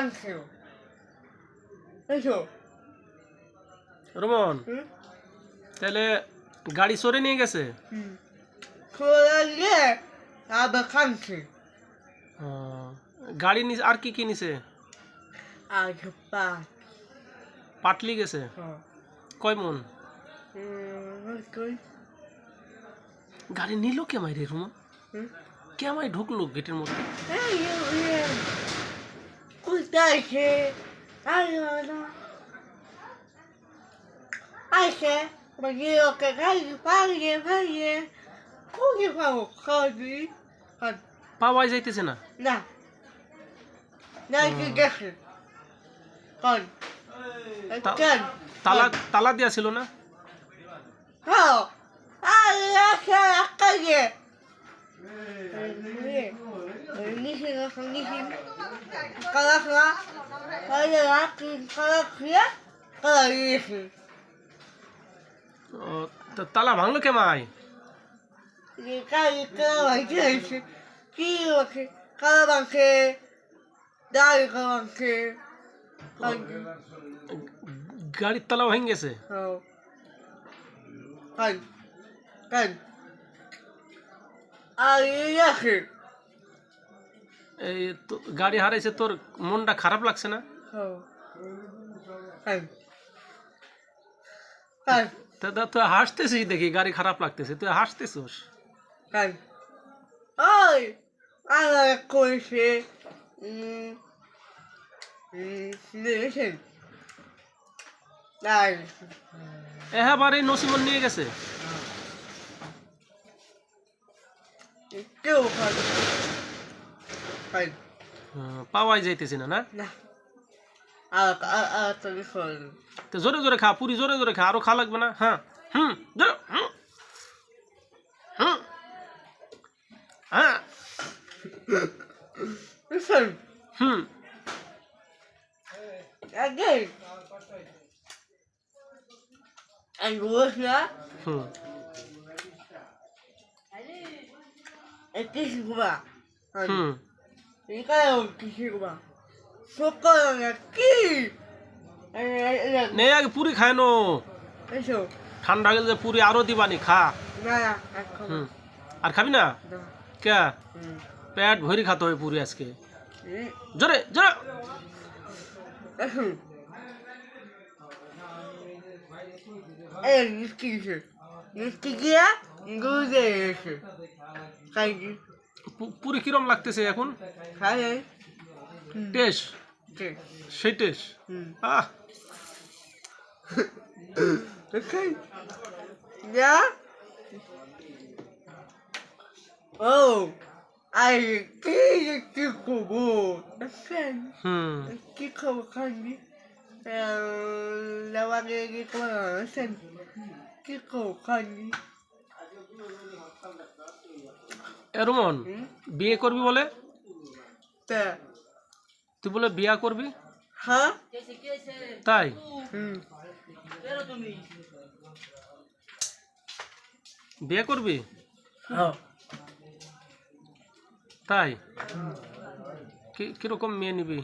ভাঙছিল এসো রোমন তাহলে গাড়ি চড়ে নিয়ে গেছে চলে গিয়ে আবার খামছে গাড়ি নিচে আর কি কি নিছে আর পাট পাটলি গেছে কয় মন গাড়ি নিল কেমাই রে রোমন কেমাই ঢুকলো গেটের মধ্যে কোথায় সে আইসে মানে ওকে গাড়ি পালিয়ে খুঁজে পাবো খাবি পাওয়াই যাইতেছে না না না কি গেছে কোন কেন তালা তালা দেওয়া ছিল না হ্যাঁ আরে আচ্ছা আকাশে নিচে কালা কালা আরে রাখি কালা খেয়ে কালা নিয়েছি তালা ভাঙলো কেমাই গাড়ি কালা ভাঙতে হয়েছে কি ওকে কালা ভাঙছে দাঁড়ি কালা ভাঙছে গাড়ির তালা ভেঙে গেছে এই গাড়ি হারাইছে তোর মনটা খারাপ লাগছে না তুই হাসতেছিস দেখি গাড়ি খারাপ লাগতেছে তুই হাসতেছিস এবারে নসিমন নিয়ে গেছে পাওয়াই যাইতেছি না না তো জোরে জোরে খা পুরি জোরে জোরে খা আরো খা লাগবে না হ্যাঁ হ্যাঁ নে আগে পুরি খায় নো ঠান্ডা গেলে পুরি আরো দিবানি খা আর খাবি না কে পেট ভরি খাতে হয় পুরি আজকে জোরে জোরে পুরি কিরম লাগতেছে এখন টেস্ট সেই টেস্ট কি খবর খাননি কি খবর খাননি রোমন বিয়ে করবি বলে তুই বলে বিয়া করবি হ্যাঁ তাই বিয়ে করবি তাই কিরকম মেয়ে নিবি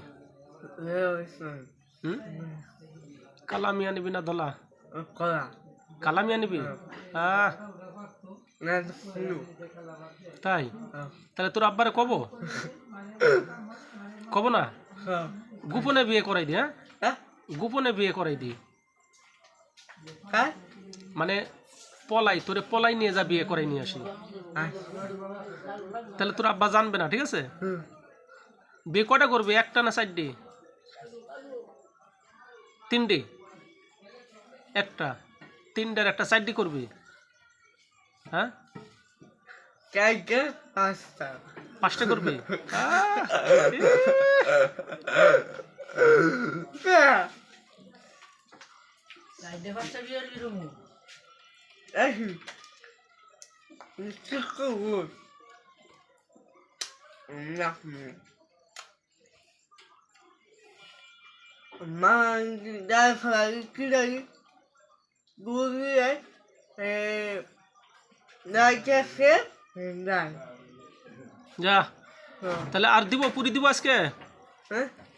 কালা মিয়া নিবি না ধলা কালা মিয়া নিবি তাই তাহলে তোর আব্বারে কব কব না গোপনে বিয়ে করাই দি হ্যাঁ গোপনে বিয়ে করাই দি মানে পলাই তোরে পলাই নিয়ে যা বিয়ে করাই নিয়ে আসি তাহলে তোর আব্বা জানবে না ঠিক আছে বিয়ে কটা করবি একটা না চারটি তিনটি একটা তিনটার একটা চারটি করবি হ্যাঁ পাঁচটা করবি যা তাহলে আর দিব পুরি দিব আজকে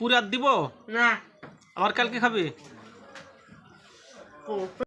পুরি আর দিব? না আবার কালকে খাবি?